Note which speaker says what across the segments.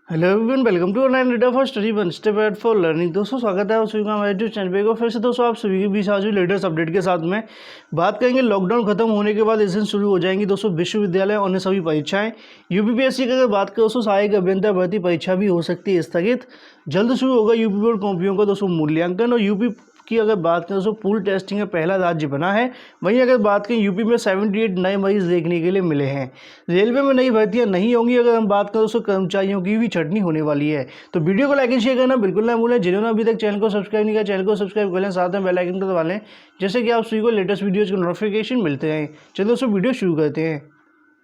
Speaker 1: Hello everyone, welcome to online reader for study one step aid for learning. दोस्तों स्वागत है आप सभी का हमारे यूट्यूब चैनल पे। फिर से दोस्तों आप सभी के बीच आज लेटेस्ट अपडेट के साथ में बात करेंगे। लॉकडाउन खत्म होने के बाद इस दिन शुरू हो जाएंगी दोस्तों विश्वविद्यालय और अन्य सभी परीक्षाएं। यूपीपीएससी की अगर बात करें दोस्तों, सहायक अभियंता भर्ती परीक्षा भी हो सकती है स्थगित। जल्द शुरू होगा यूपी बोर्ड कॉपियों का दोस्तों मूल्यांकन। और यूपी की अगर बात करें दोस्तों, पूल टेस्टिंग में पहला राज्य बना है। वहीं अगर बात करें यूपी में 78 नए मरीज देखने के लिए मिले हैं। रेलवे में नई भर्तियां नहीं होंगी। अगर हम बात करें दोस्तों, कर्मचारियों की भी छटनी होने वाली है। तो वीडियो को लाइक एंड शेयर करना बिल्कुल ना भूलें। जिन्होंने अभी तक चैनल को सब्सक्राइब नहीं किया, चैनल को सब्सक्राइब कर लें, साथ में बेल आइकन को दबा लें, जैसे कि आप सभी को लेटेस्ट वीडियोज़ के नोटिफिकेशन मिलते हैं। चलिए दोस्तों वीडियो शुरू करते हैं।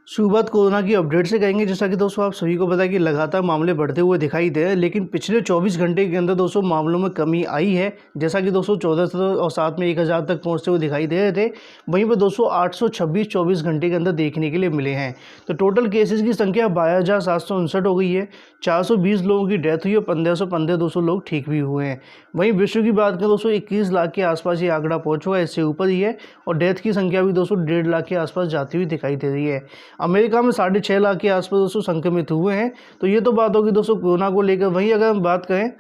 Speaker 1: शुरुआत कोरोना की अपडेट से करेंगे। जैसा कि दोस्तों आप सभी को पता है कि लगातार मामले बढ़ते हुए दिखाई दे रहे हैं, लेकिन पिछले 24 घंटे के अंदर दोस्तों मामलों में कमी आई है। जैसा कि दोस्तों 1400 और साथ में 1000 तक पहुंचते हुए दिखाई दे रहे थे, वहीं पर दोस्तों 826 24 घंटे के अंदर देखने के लिए मिले हैं। तो टोटल केसेस की संख्या 12,759 हो गई है। 420 लोगों की डेथ हुई है, 1515 दोस्तों लोग ठीक भी हुए हैं। वहीं विश्व की बात करें दोस्तों, 21 लाख के आसपास ये आंकड़ा पहुँच चुका है, इससे ऊपर ही है। और डेथ की संख्या भी दोस्तों 1.5 लाख के आसपास जाती हुई दिखाई दे रही है। अमेरिका में 6.5 लाख के आसपास दोस्तों संक्रमित हुए हैं। तो ये तो बात होगी दोस्तों कोरोना को लेकर। वहीं अगर हम बात करें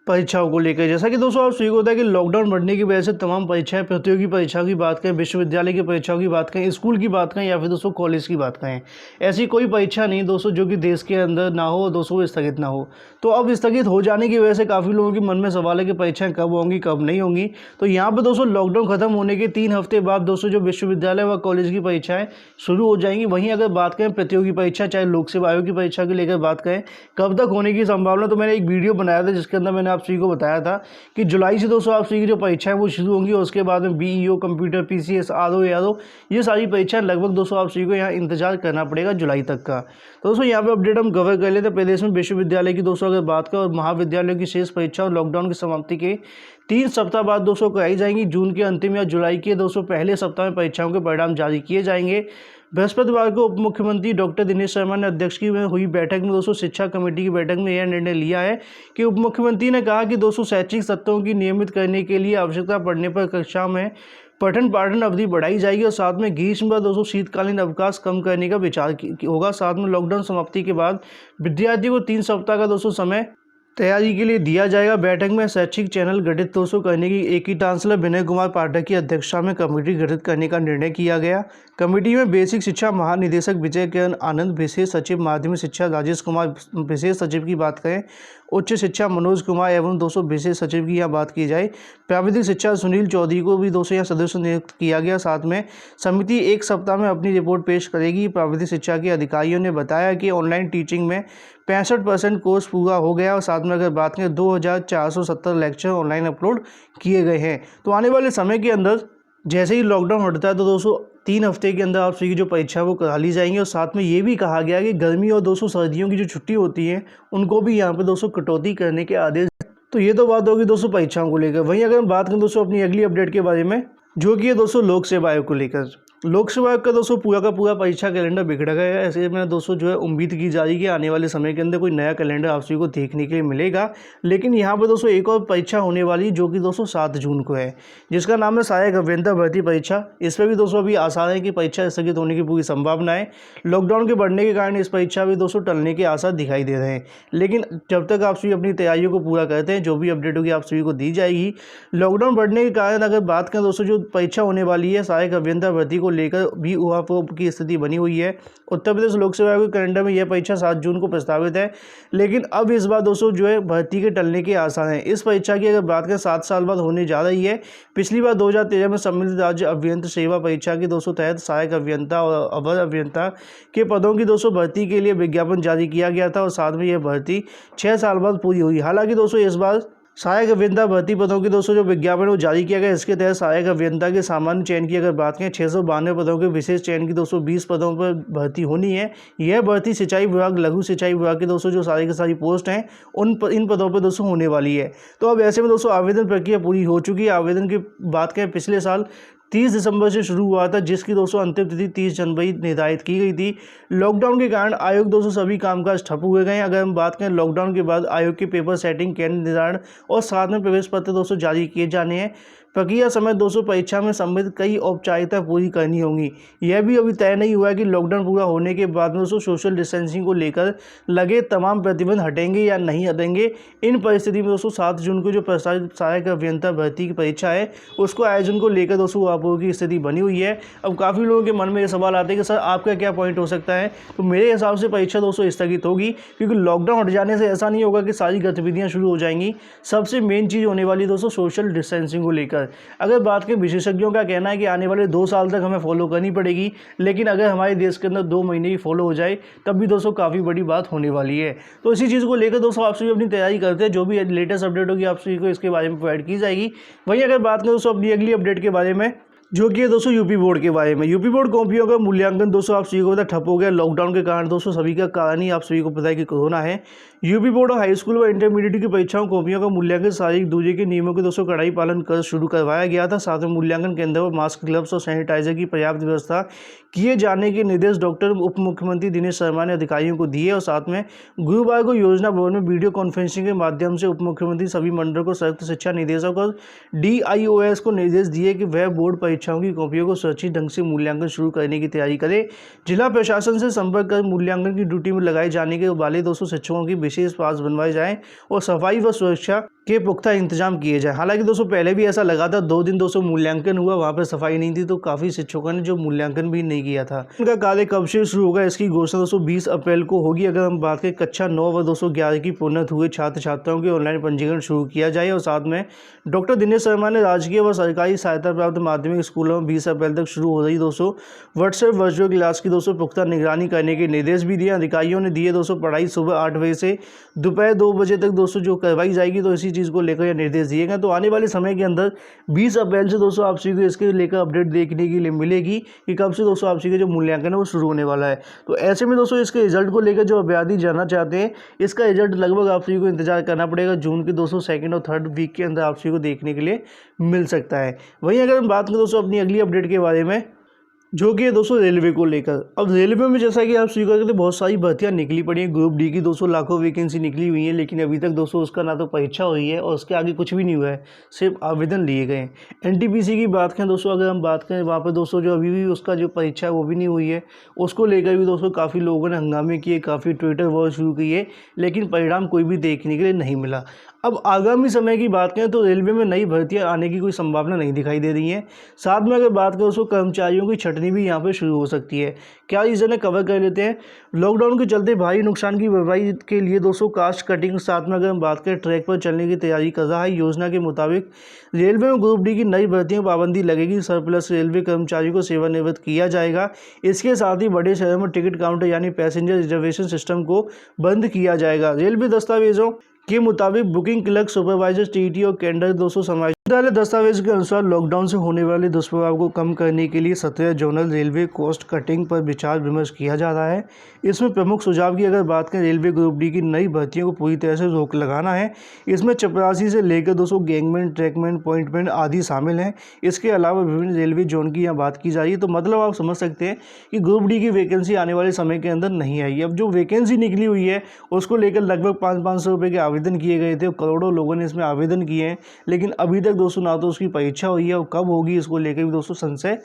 Speaker 1: परीक्षाओं को लेकर, जैसा कि दोस्तों आप सभी को होता है कि लॉकडाउन बढ़ने की वजह से तमाम परीक्षाएं, प्रतियोगी परीक्षाओं की बात करें, विश्वविद्यालय की परीक्षाओं की बात करें, स्कूल की बात करें या फिर दोस्तों कॉलेज की बात करें, ऐसी कोई परीक्षा नहीं दोस्तों जो कि देश के अंदर ना हो दोस्तों, स्थगित ना हो। तो अब स्थगित हो जाने की वजह से काफ़ी लोगों के मन में सवाल है कि परीक्षाएं कब होंगी कब नहीं होंगी। तो यहाँ पर दोस्तों लॉकडाउन खत्म होने के 3 हफ्ते बाद दोस्तों जो विश्वविद्यालय व कॉलेज की परीक्षाएं शुरू हो जाएंगी। वहीं अगर बात करें प्रतियोगी परीक्षा, चाहे लोक सेवा आयोग की परीक्षा को लेकर बात करें कब तक होने की संभावना, तो मैंने एक वीडियो बनाया था जिसके अंदर मैंने आप सभी को बताया था कि जुलाई से दोस्तों आप सभी की जो परीक्षाएं वो शुरू होंगी। और उसके बाद में BEO, computer, PCS, RO, ARO, ये सारी परीक्षाएं लगभग दोस्तों आप सभी को यहाँ इंतजार करना पड़ेगा जुलाई तक का। तो दोस्तों यहाँ पे अपडेट हम कवर कर लेते हैं। प्रदेश में विश्वविद्यालय की दोस्तों अगर बात करें और महाविद्यालयों की शेष परीक्षा और लॉकडाउन की समाप्ति के 3 सप्ताह बाद दोस्तों कराई जाएंगी। जून के अंतिम या जुलाई के दोस्तों पहले सप्ताह में परीक्षाओं के परिणाम जारी किए जाएंगे। बृहस्पतिवार को उप मुख्यमंत्री डॉक्टर दिनेश शर्मा ने अध्यक्षता में हुई बैठक में दोस्तों शिक्षा कमेटी की बैठक में यह निर्णय लिया है कि उप मुख्यमंत्री ने कहा कि दोस्तों शैक्षिक सत्रों की नियमित करने के लिए आवश्यकता पड़ने पर कक्षा में पठन पाठन अवधि बढ़ाई जाएगी। और साथ में ग्रीष्म व दोस्तों शीतकालीन अवकाश कम करने का विचार होगा। साथ में लॉकडाउन समाप्ति के बाद विद्यार्थियों को 3 सप्ताह का दोस्तों समय तैयारी के लिए दिया जाएगा। बैठक में शैक्षिक चैनल गठित दोस्तों करने की एक ही चांसलर विनय कुमार पाठक की अध्यक्षता में कमेटी गठित करने का निर्णय किया गया। कमेटी में बेसिक शिक्षा महानिदेशक विजय किरण आनंद, विशेष सचिव माध्यमिक शिक्षा राजेश कुमार, विशेष सचिव की बात करें उच्च शिक्षा मनोज कुमार एवं दोस्तों विशेष सचिव की यहाँ बात की जाए प्राविधिक शिक्षा सुनील चौधरी को भी दोस्तों यहाँ सदस्य नियुक्त किया गया। साथ में समिति 1 सप्ताह में अपनी रिपोर्ट पेश करेगी। प्राविधिक शिक्षा के अधिकारियों ने बताया कि ऑनलाइन टीचिंग में 65% कोर्स पूरा हो गया। और साथ में अगर बात करें 2470 लेक्चर ऑनलाइन अपलोड किए गए हैं। तो आने वाले समय के अंदर जैसे ही लॉकडाउन हटता है तो दोस्तों 3 हफ्ते के अंदर आप सभी की जो परीक्षा वो करा ली जाएंगी। और साथ में ये भी कहा गया कि गर्मी और दोस्तों सर्दियों की जो छुट्टी होती है उनको भी यहाँ पे दोस्तों कटौती करने के आदेश। तो ये तो बात होगी दोस्तों परीक्षाओं को लेकर। वहीं अगर हम बात करें दोस्तों अपनी अगली अपडेट के बारे में, जो कि है दोस्तों लोक सेवा आयोग को लेकर। लोक सेवा आयोग का दोस्तों पूरा का पूरा परीक्षा कैलेंडर बिगड़ गया है। ऐसे में दोस्तों जो है उम्मीद की जा रही है कि आने वाले समय के अंदर कोई नया कैलेंडर आप सभी को देखने के लिए मिलेगा। लेकिन यहाँ पर दोस्तों एक और परीक्षा होने वाली जो कि दोस्तों 7 जून को है, जिसका नाम है सहायक अभियंता भर्ती परीक्षा। इस पर भी दोस्तों अभी आसार है कि परीक्षा स्थगित होने की पूरी संभावना है। लॉकडाउन के बढ़ने के कारण इस परीक्षा भी दोस्तों टलने के आसार दिखाई दे रहे हैं। लेकिन जब तक आप सभी अपनी तैयारियों को पूरा करते हैं, जो भी अपडेट होगी आप सभी को दी जाएगी। लॉकडाउन बढ़ने के कारण अगर बात करें दोस्तों, जो परीक्षा होने वाली है सहायक अभियंता भर्ती को लेकर भी ऊहापोह की स्थिति बनी हुई है। उत्तर प्रदेश लोक सेवा आयोग के कैलेंडर में यह परीक्षा 7 जून को प्रस्तावित है। लेकिन अब इस बार दोस्तों जो है भर्ती के टलने के आसार हैं। इस परीक्षा की अगर बात करें 7 साल बाद होने जा रही है। पिछली बार 2013 में सम्मिलित राज्य अभियंता सेवा परीक्षा के दोस्तों तहत सहायक अभियंता और अवर अभियंता के पदों की दोस्तों भर्ती के लिए विज्ञापन जारी किया गया था। और साथ में यह भर्ती 6 साल बाद पूरी हुई। हालांकि दोस्तों इस बार सहायक अभियंता भर्ती पदों की दोस्तों जो विज्ञापन वो जारी किया गया। इसके तहत सहायक अभियंता के सामान्य चयन की अगर बात करें 692 पदों के विशेष चयन की दोस्तों 20 पदों पर भर्ती होनी है। यह भर्ती सिंचाई विभाग, लघु सिंचाई विभाग के दोस्तों जो सारी की सारी पोस्ट हैं इन पदों पर दोस्तों होने वाली है। तो अब ऐसे में दोस्तों आवेदन प्रक्रिया पूरी हो चुकी है। आवेदन की बात करें पिछले साल 30 दिसंबर से शुरू हुआ था, जिसकी दोस्तों अंतिम तिथि 30 जनवरी निर्धारित की गई थी। लॉकडाउन के कारण आयोग दोस्तों सभी कामकाज ठप हुए गए। अगर हम बात करें लॉकडाउन के बाद आयोग के पेपर सेटिंग, केंद्र निर्धारण और साथ में प्रवेश पत्र दोस्तों जारी किए जाने हैं। प्रक्रिया समय दोस्तों परीक्षा में संबंधित कई औपचारिकता पूरी करनी होंगी। यह भी अभी तय नहीं हुआ है कि लॉकडाउन पूरा होने के बाद में दोस्तों सोशल डिस्टेंसिंग को लेकर लगे तमाम प्रतिबंध हटेंगे या नहीं हटेंगे। इन परिस्थिति में दोस्तों 7 जून को जो प्रस्तावित सहायक अभियंता भर्ती की परीक्षा है उसको आयोजन को लेकर दोस्तों अपूर्व की स्थिति बनी हुई है। अब काफ़ी लोगों के मन में ये सवाल आते हैं कि सर आपका क्या पॉइंट हो सकता है। तो मेरे हिसाब से परीक्षा दोस्तों स्थगित होगी, क्योंकि लॉकडाउन हट जाने से ऐसा नहीं होगा कि सारी गतिविधियां शुरू हो जाएंगी। सबसे मेन चीज़ होने वाली दोस्तों सोशल डिस्टेंसिंग को लेकर। अगर बात करें, विशेषज्ञों का कहना है कि आने वाले 2 साल तक हमें फॉलो करनी पड़ेगी, लेकिन अगर हमारे देश के अंदर 2 महीने ही फॉलो हो जाए तब भी दोस्तों काफ़ी बड़ी बात होने वाली है। तो इसी चीज़ को लेकर दोस्तों आप सभी अपनी तैयारी करते हैं। जो भी लेटेस्ट अपडेट होगी आप सभी को इसके बारे में प्रोवाइड की जाएगी। वहीं अगर बात करें दोस्तों अपनी अगली अपडेट के बारे में, जो कि है दोस्तों यूपी बोर्ड के बारे में। यूपी बोर्ड कॉपियों का मूल्यांकन दोस्तों आप सभी को पता ठप हो गया लॉकडाउन के कारण। दोस्तों सभी का कारण ही आप सभी को पता है कि कोरोना है। यूपी बोर्ड और हाई स्कूल व इंटरमीडिएट की परीक्षाओं कॉपियों का मूल्यांकन शारीरिक दूरी के नियमों के दोस्तों कड़ाई पालन कर शुरू करवाया गया था। साथ में मूल्यांकन केंद्रों पर मास्क, ग्लव्स और सैनिटाइजर की पर्याप्त व्यवस्था किए जाने के निर्देश डॉक्टर उप मुख्यमंत्री दिनेश शर्मा ने अधिकारियों को दिए। और साथ में गुरुवार को योजना भवन में वीडियो कॉन्फ्रेंसिंग के माध्यम से उप मुख्यमंत्री सभी मंडलों को संयुक्त शिक्षा निदेशक और DIOS को निर्देश दिए कि वह बोर्ड परीक्षाओं की कॉपियों को सुरक्षित ढंग से मूल्यांकन शुरू करने की तैयारी करे। जिला प्रशासन से संपर्क कर मूल्यांकन की ड्यूटी में लगाए जाने के वाले दोस्तों शिक्षकों की विशेष पास बनवाए जाएं और सफाई व सुरक्षा के पुख्ता इंतजाम किए जाए। हालांकि दोस्तों पहले भी ऐसा लगा था, 2 दिन दोस्तों मूल्यांकन हुआ, वहाँ पर सफाई नहीं थी, तो काफ़ी शिक्षकों ने जो मूल्यांकन भी नहीं किया था। उनका कार्य कब से शुरू होगा इसकी घोषणा दोस्तों 20 अप्रैल को होगी। अगर हम बात करें कक्षा 9 व 211 की प्रोन्नत हुए छात्र छात्राओं के ऑनलाइन पंजीकरण शुरू किया जाए। और साथ में डॉक्टर दिनेश शर्मा ने राजकीय व सरकारी सहायता प्राप्त माध्यमिक स्कूलों में 20 अप्रैल तक शुरू हो रही दोस्तों व्हाट्सएप वर्चुअल क्लास की दोस्तों पुख्ता निगरानी करने के निर्देश भी दिए। अधिकारियों ने दिए दोस्तों पढ़ाई सुबह 8 बजे से दोपहर 2 बजे तक दोस्तों जो करवाई जाएगी। तो इसी चीज़ को लेकर यह निर्देश दिए गए। तो आने वाले समय के अंदर 20 अप्रैल से दोस्तों आप सभी को इसके लेकर अपडेट देखने के लिए मिलेगी कि कब से दोस्तों आप सभी का जो मूल्यांकन है वो शुरू होने वाला है। तो ऐसे में दोस्तों इसके रिजल्ट को लेकर जो अभ्यर्थी जानना चाहते हैं, इसका रिजल्ट लगभग आप सभी को इंतजार करना पड़ेगा। जून के दोस्तों 2nd और 3rd वीक के अंदर आप सभी को देखने के लिए मिल सकता है। वहीं अगर हम बात करें दोस्तों अपनी अगली अपडेट के बारे में, जो कि है दोस्तों रेलवे को लेकर। अब रेलवे में जैसा कि आप स्वीकार करते बहुत सारी भर्तियां निकली पड़ी हैं। ग्रुप डी की दोस्तों लाखों वैकेंसी निकली हुई हैं, लेकिन अभी तक दोस्तों उसका ना तो परीक्षा हुई है और उसके आगे कुछ भी नहीं हुआ है, सिर्फ आवेदन लिए गए हैं। NTPC की बात करें दोस्तों, अगर हम बात करें वहाँ पर दोस्तों जो अभी भी उसका जो परीक्षा है वो भी नहीं हुई है। उसको लेकर भी दोस्तों काफ़ी लोगों ने हंगामे किए, काफ़ी ट्विटर वॉर शुरू किए, लेकिन परिणाम कोई भी देखने के लिए नहीं मिला। अब आगामी समय की बात करें तो रेलवे में नई भर्तियां आने की कोई संभावना नहीं दिखाई दे रही है। साथ में अगर बात करें दोस्तों कर्मचारियों की छटनी भी यहाँ पे शुरू हो सकती है। क्या रीज़न है, कवर कर लेते हैं। लॉकडाउन के चलते भारी नुकसान की भरपाई के लिए दोस्तों कास्ट कटिंग, साथ में अगर हम बात करें ट्रैक पर चलने की तैयारी कर रहा है। योजना के मुताबिक रेलवे में ग्रुप डी की नई भर्तियों पर पाबंदी लगेगी। सरप्लस रेलवे कर्मचारियों को सेवानिवृत्त किया जाएगा। इसके साथ ही बड़े शहरों में टिकट काउंटर यानी पैसेंजर रिजर्वेशन सिस्टम को बंद किया जाएगा। रेलवे दस्तावेजों के मुताबिक बुकिंग क्लर्क, सुपरवाइजर, TT और कैंडर दोस्तों समाज दस्तावेज के अनुसार लॉकडाउन से होने वाले दुष्प्रभाव को कम करने के लिए 17 जोनल रेलवे कॉस्ट कटिंग पर विचार विमर्श किया जा रहा है। इसमें प्रमुख सुझाव की अगर बात करें, रेलवे ग्रुप डी की नई भर्तियों को पूरी तरह से रोक लगाना है। इसमें चपरासी से लेकर दोस्तों गैंगमैन, ट्रैकमैन, पॉइंटमैन आदि शामिल हैं। इसके अलावा विभिन्न रेलवे जोन की यहाँ बात की जा रही है। तो मतलब आप समझ सकते हैं कि ग्रुप डी की वैकेंसी आने वाले समय के अंदर नहीं आई। अब जो वैकेंसी निकली हुई है उसको लेकर लगभग 500-500 रुपये के आवेदन किए गए थे। करोड़ों लोगों ने इसमें आवेदन किए हैं, लेकिन अभी तक दोस्तों ना तो उसकी परीक्षा हुई है और कब होगी इसको लेकर भी दोस्तों संशय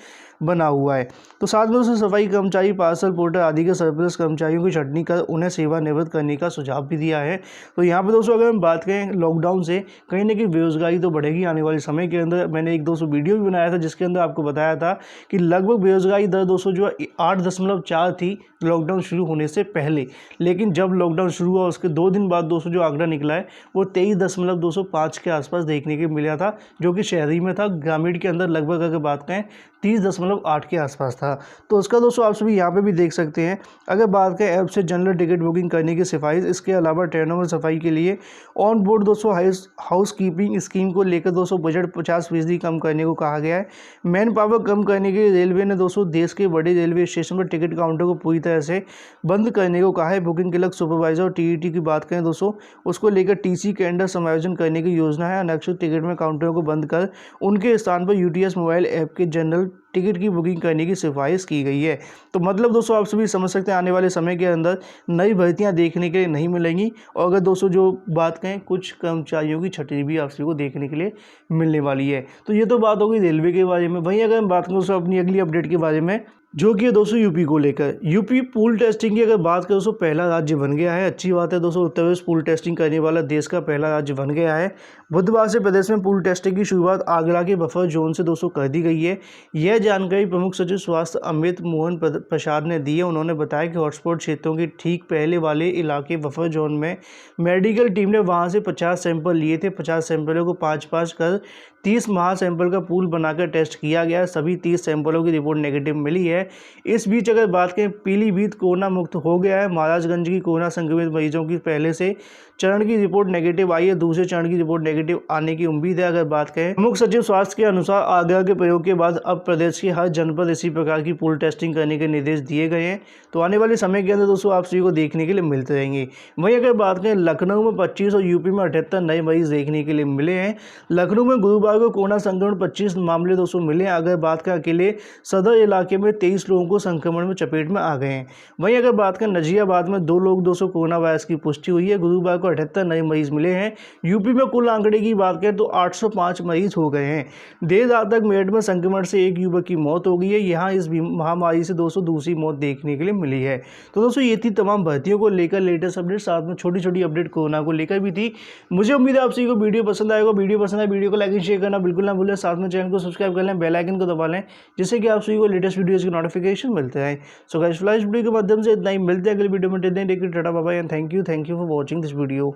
Speaker 1: बना हुआ है। तो साथ में दोस्तों सफाई कर्मचारी, पार्सल पोर्टर आदि के सरप्लस कर्मचारियों की छटनी कर उन्हें सेवानिवृत्त करने का सुझाव भी दिया है। तो यहाँ पे दोस्तों अगर हम बात करें लॉकडाउन से कहीं ना कहीं बेरोजगारी तो बढ़ेगी आने वाले समय के अंदर। मैंने एक दोस्तों वीडियो भी बनाया था जिसके अंदर आपको बताया था कि लगभग बेरोजगारी दर दोस्तों जो 8.4 थी लॉकडाउन शुरू होने से पहले, लेकिन जब लॉकडाउन शुरू हुआ उसके 2 दिन बाद दोस्तों जो आंकड़ा निकला है वो 23.205 के आसपास देखने के मिला था, जो कि शहरी में था। ग्रामीण के अंदर लगभग अगर बात करें 30.8 के आसपास था। तो उसका दोस्तों आप सभी यहाँ पे भी देख सकते हैं। अगर बात करें ऐप से जनरल टिकट बुकिंग करने की सिफारिश, इसके अलावा ट्रेनों में सफाई के लिए ऑन बोर्ड दोस्तों हाउस कीपिंग स्कीम को लेकर दोस्तों बजट 50% कम करने को कहा गया है। मैन पावर कम करने के लिए रेलवे ने दोस्तों देश के बड़े रेलवे स्टेशन पर टिकट काउंटर को पूरी तरह से बंद करने को कहा है। बुकिंग क्लर्क, सुपरवाइजर और TET की बात करें दोस्तों, उसको लेकर TC कैलेंडर समायोजन करने की योजना है। अनारक्षित टिकट में काउंटरों को बंद कर उनके स्थान पर UTS मोबाइल ऐप के जनरल टिकट की बुकिंग करने की सिफारिश की गई है। तो मतलब दोस्तों आप सभी समझ सकते हैं आने वाले समय के अंदर नई भर्तियां देखने के लिए नहीं मिलेंगी। और अगर दोस्तों जो बात करें, कुछ कर्मचारियों की छटनी भी आप सभी को देखने के लिए मिलने वाली है। तो ये तो बात होगी रेलवे के बारे में। वहीं अगर हम बात करें दोस्तों अपनी अगली अपडेट के बारे में, जो कि है दोस्तों यूपी को लेकर। यूपी पूल टेस्टिंग की अगर बात करें दोस्तों पहला राज्य बन गया है। अच्छी बात है दोस्तों, उत्तर प्रदेश पूल टेस्टिंग करने वाला देश का पहला राज्य बन गया है। बुधवार से प्रदेश में पूल टेस्टिंग की शुरुआत आगरा के बफर जोन से दोस्तों कर दी गई है। यह जानकारी प्रमुख सचिव स्वास्थ्य अमित मोहन प्रसाद ने दी है। उन्होंने बताया कि हॉटस्पॉट क्षेत्रों के ठीक पहले वाले इलाके बफर जोन में मेडिकल टीम ने वहां से 50 सैंपल लिए थे। 50 सैंपलों को 5-5 कर 30 महा सैंपल का पूल बनाकर टेस्ट किया गया। सभी 30 सैंपलों की रिपोर्ट नेगेटिव मिली है। इस बीच अगर बात करें, पीलीभीत कोरोना मुक्त हो गया है। महाराजगंज की कोरोना संक्रमित मरीजों की पहले से चरण की रिपोर्ट नेगेटिव आई है। दूसरे चरण की रिपोर्ट नेगेटिव आने की उम्मीद है। अगर बात करें प्रमुख सचिव स्वास्थ्य के अनुसार आगरा के प्रयोग के बाद अब प्रदेश के हर जनपद इसी प्रकार की पूल टेस्टिंग करने के निर्देश दिए गए हैं। तो आने वाले समय के अंदर दोस्तों आप सभी को देखने के लिए मिलते रहेंगे। वहीं अगर बात करें, लखनऊ में 25 और यूपी में 78 नए मरीज देखने के लिए मिले हैं। लखनऊ में गुरुवार को कोरोना संक्रमण 25 मामले दोस्तों मिले हैं। अगर बात करें, अकेले सदर इलाके में 23 लोगों को संक्रमण में चपेट में आ गए हैं। वहीं अगर बात करें, नजियाबाद में 2 लोग दोस्तों कोरोना वायरस की पुष्टि हुई है। गुरुवार को 78 नए मरीज मिले हैं। यूपी में कुल आंकड़े की बात करें तो 805 मरीज हो गए हैं। देर रात तक मेरठ में संक्रमण से एक युवक की मौत हो गई है। यहाँ इस महामारी से दोस्तों दूसरी मौत देखने के लिए मिली है। तो दोस्तों ये थी तमाम भर्तियों को लेकर लेटेस्ट अपडेट, साथ में छोटी छोटी अपडेट कोरोना को लेकर भी थी। मुझे उम्मीद है आप सभी को वीडियो पसंद आएगा। वीडियो पसंद आए वीडियो को लाइक एंड शेयर करना बिल्कुल ना भूलें। साथ में चैनल को सब्सक्राइब कर लें, बेल आइकन को दबा लें, जिससे कि आप सभी को लेटेस्ट वीडियोज़ की नोटिफिकेशन मिलते हैं। सो गाइस, फ्लैश वीडियो के माध्यम से इतना ही। मिलते हैं अगली वीडियो में। Take care, tata bye bye and thank you for watching this video.